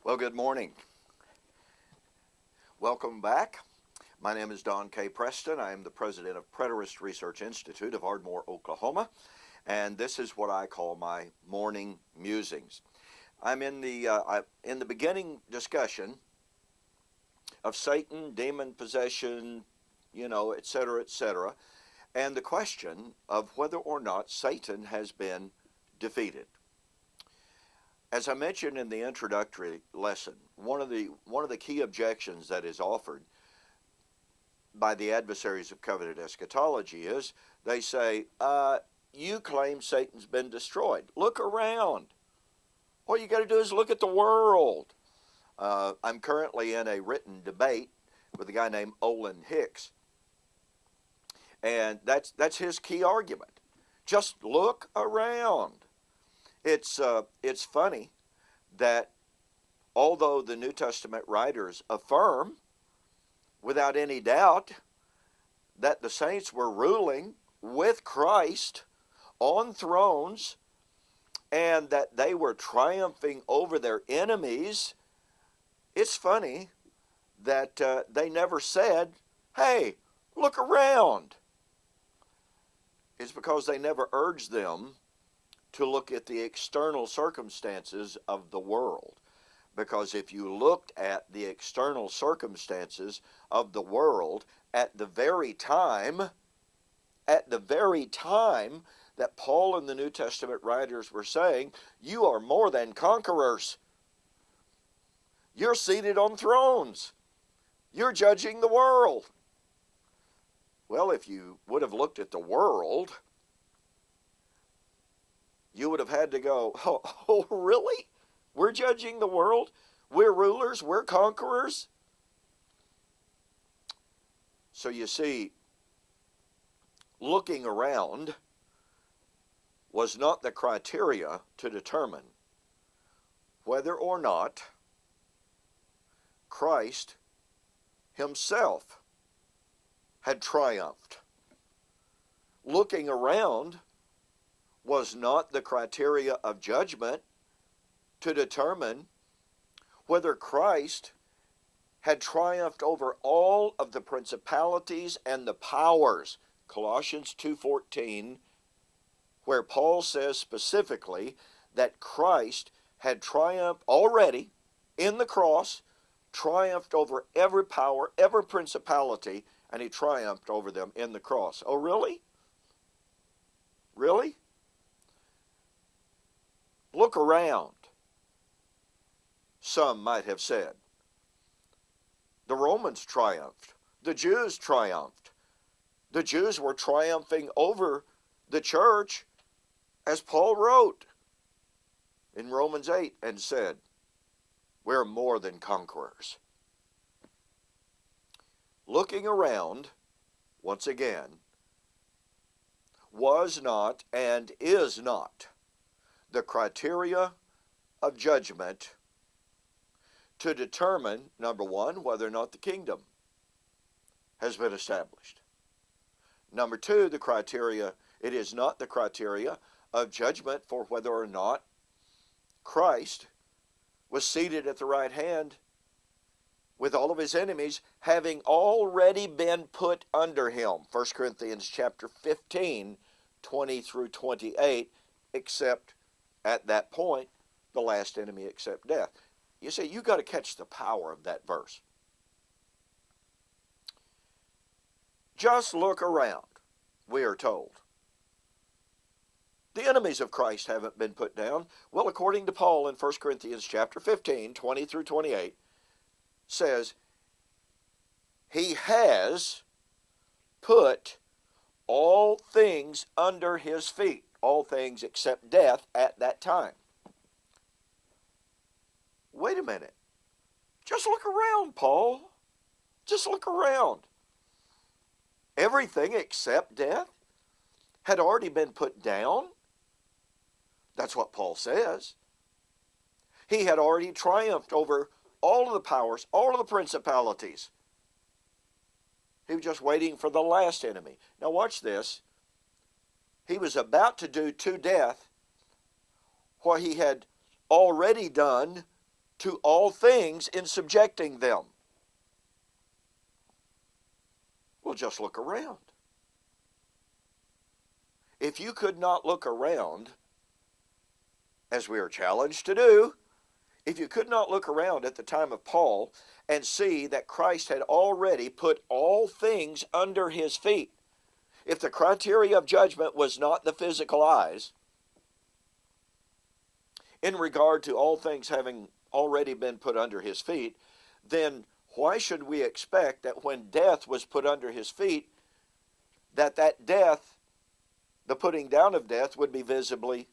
Well, good morning. Welcome back. My name is Don K. Preston. I am the president of Preterist Research Institute of Ardmore, Oklahoma, and this is what I call my morning musings. I'm in the beginning discussion of Satan, demon possession, etc., and the question of whether or not Satan has been defeated. As I mentioned in the introductory lesson, one of the key objections that is offered by the adversaries of covenant eschatology is they say, you claim Satan's been destroyed. Look around. All you got to do is look at the world. I'm currently in a written debate with a guy named Olin Hicks, and that's his key argument. Just look around. It's funny that although the New Testament writers affirm without any doubt that the saints were ruling with Christ on thrones and that they were triumphing over their enemies, it's funny that they never said, hey, look around. It's because they never urged them to look at the external circumstances of the world. Because if you looked at the external circumstances of the world at the very time that Paul and the New Testament writers were saying, you are more than conquerors. You're seated on thrones. You're judging the world. Well, if you would have looked at the world, you would have had to go, oh, really? We're judging the world? We're rulers? We're conquerors? So you see, looking around was not the criteria to determine whether or not Christ himself had triumphed. Looking around was not the criteria of judgment to determine whether Christ had triumphed over all of the principalities and the powers. Colossians 2:14, where Paul says specifically that Christ had triumphed already in the cross, triumphed over every power, every principality, and he triumphed over them in the cross. Oh, really? Really? Look around, some might have said. The Romans triumphed. The Jews triumphed. The Jews were triumphing over the church, as Paul wrote in Romans 8 and said, we're more than conquerors. Looking around, once again, was not and is not the criteria of judgment to determine, number one, whether or not the kingdom has been established. Number two, it is not the criteria of judgment for whether or not Christ was seated at the right hand with all of his enemies having already been put under him. 1 Corinthians chapter 15, 20 through 28, except at that point, the last enemy except death. You see, you've got to catch the power of that verse. Just look around, we are told. The enemies of Christ haven't been put down. Well, according to Paul in 1 Corinthians chapter 15, 20 through 28, says, he has put all things under his feet, all things except death at that time. Wait a minute. Just look around, Paul. Just look around. Everything except death had already been put down. That's what Paul says. He had already triumphed over all of the powers, all of the principalities. He was just waiting for the last enemy. Now watch this. He was about to do to death what he had already done to all things in subjecting them. Well, just look around. If you could not look around, as we are challenged to do, if you could not look around at the time of Paul and see that Christ had already put all things under his feet, if the criteria of judgment was not the physical eyes, in regard to all things having already been put under his feet, then why should we expect that when death was put under his feet, that death, the putting down of death, would be visibly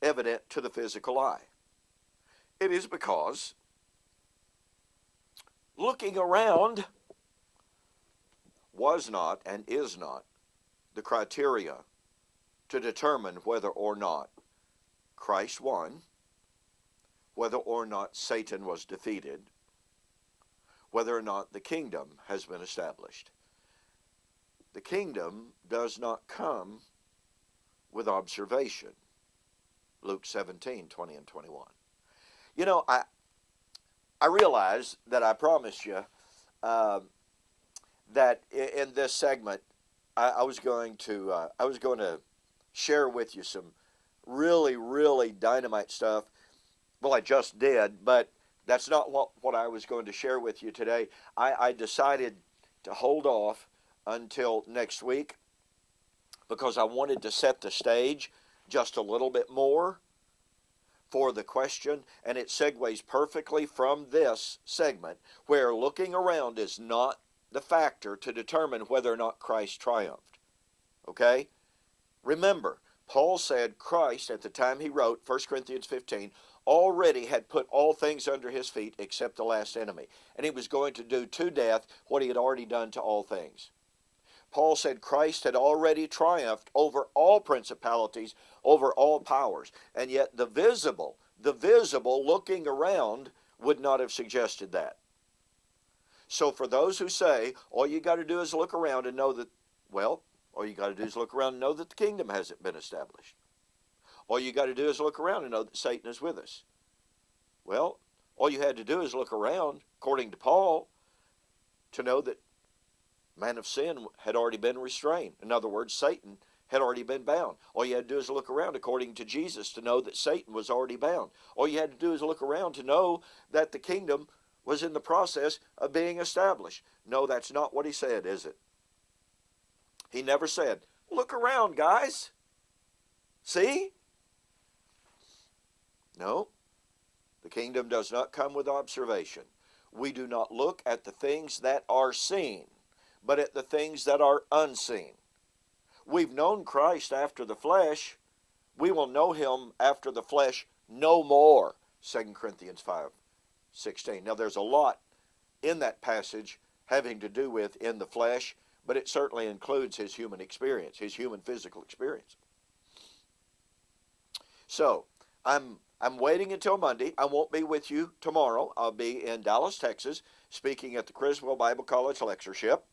evident to the physical eye? It is because looking around was not and is not the criteria to determine whether or not Christ won, whether or not Satan was defeated, whether or not the kingdom has been established. The kingdom does not come with observation. Luke 17:20 and 21. You know, I realize that I promised you that in this segment I was going to share with you some really dynamite stuff. Well, I just did, but that's not what I was going to share with you today. I decided to hold off until next week because I wanted to set the stage just a little bit more for the question, and it segues perfectly from this segment where looking around is not the factor to determine whether or not Christ triumphed. Okay? Remember, Paul said Christ, at the time he wrote 1 Corinthians 15, already had put all things under his feet except the last enemy. And he was going to do to death what he had already done to all things. Paul said Christ had already triumphed over all principalities, over all powers. And yet the visible looking around would not have suggested that. So for those who say, all you got to do is look around and know that, well, all you got to do is look around and know that the kingdom hasn't been established. All you got to do is look around and know that Satan is with us. Well, all you had to do is look around, according to Paul, to know that man of sin had already been restrained. In other words, Satan had already been bound. All you had to do is look around, according to Jesus, to know that Satan was already bound. All you had to do is look around to know that the kingdom was in the process of being established. No, that's not what he said, is it? He never said, look around, guys. See? No. The kingdom does not come with observation. We do not look at the things that are seen, but at the things that are unseen. We've known Christ after the flesh. We will know him after the flesh no more. 2 Corinthians 5:16. Now there's a lot in that passage having to do with in the flesh, but it certainly includes his human experience, his human physical experience. So, I'm waiting until Monday. I won't be with you tomorrow. I'll be in Dallas, Texas, speaking at the Criswell Bible College lectureship.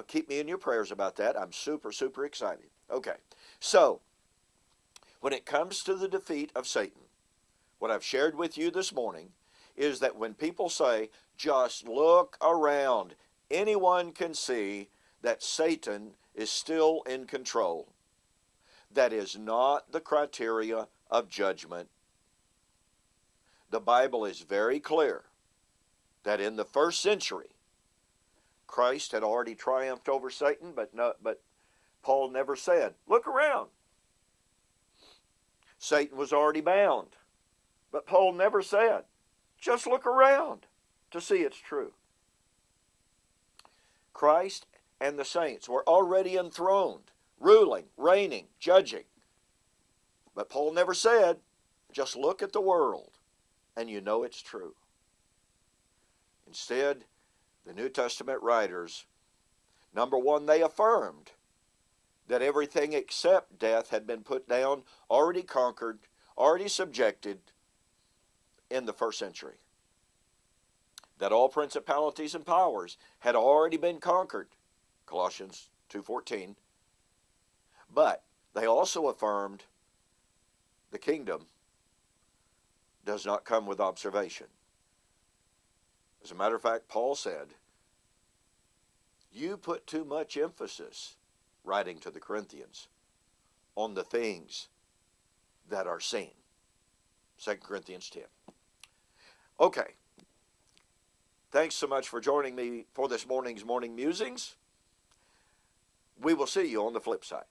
Keep me in your prayers about that. I'm super excited. Okay, so when it comes to the defeat of Satan, what I've shared with you this morning is that when people say, just look around, anyone can see that Satan is still in control. That is not the criteria of judgment. The Bible is very clear that in the first century, Christ had already triumphed over Satan, but Paul never said, look around. Satan was already bound, but Paul never said, just look around to see it's true. Christ and the saints were already enthroned, ruling, reigning, judging. But Paul never said, just look at the world and you know it's true. Instead, the New Testament writers, number one, they affirmed that everything except death had been put down, already conquered, already subjected in the first century. That all principalities and powers had already been conquered, Colossians 2:14. But they also affirmed the kingdom does not come with observation. As a matter of fact, Paul said, you put too much emphasis, writing to the Corinthians, on the things that are seen. 2 Corinthians 10. Okay. Thanks so much for joining me for this morning's Morning Musings. We will see you on the flip side.